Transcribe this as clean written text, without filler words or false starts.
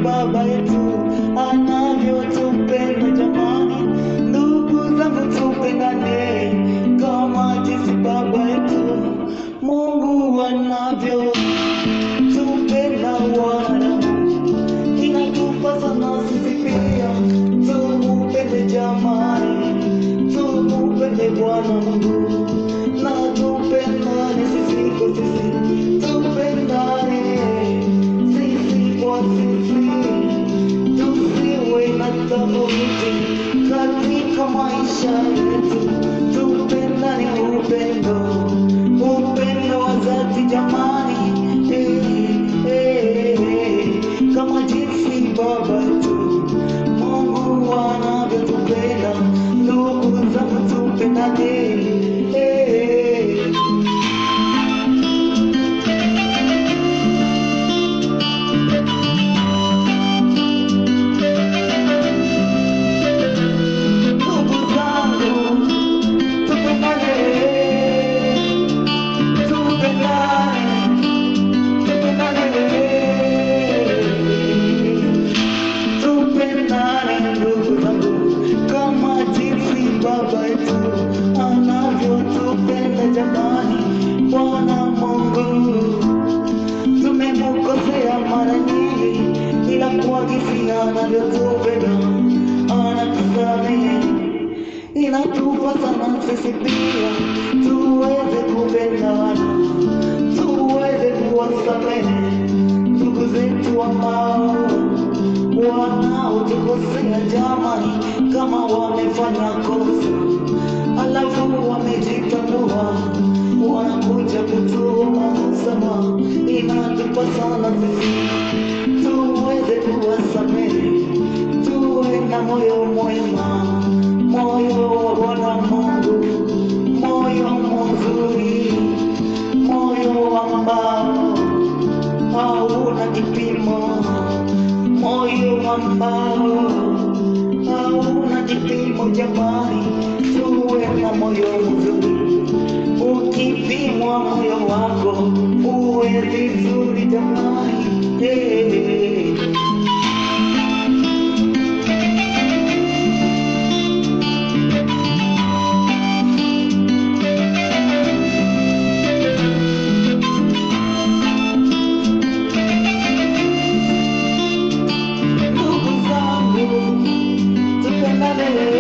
Baba yetu anavyotupenda jamani, ndugu zangu tupendane kama jinsi Baba yetu Mungu anavyotupenda wanadamu. Inatupasa na sisi pia tumupende jamani, tumupende Bwana Mungu na tupendane sisi kwa sisi, tupendane sisi kwa sisi, tusiwe na tofauti katika maisha yetu, tupendane upendo wa dhati jamani, kama jinsi Baba yetu Mungu anavyotupenda. Ndugu zangu tupendane, Baba yetu anavyotupenda jamani. Bwana Mungu tumemkosea mara nyingi, ila kwa jinsi anavyotupenda anatusamehe. Inatupasa na sisi pia tuweze kupendana, tuweze kuwasamehe ndugu zetu ambao wanaotukosea jamani, kama wamefanya kosa alafu wamejitambua, wanakuja kutuomba msamaha. Inatupasa na sisi tuweze kuwasamehe, tuwe na moyo mwema, moyo wa Bwana Mungu, moyo mzuri, moyo ambao hauna kipimo, moyo ambao hauna kipimo jamani. Tuwe na moyo mzuri, ukipimwa moyo wako uwe vizuri jamani. Ndugu zangu tupendane.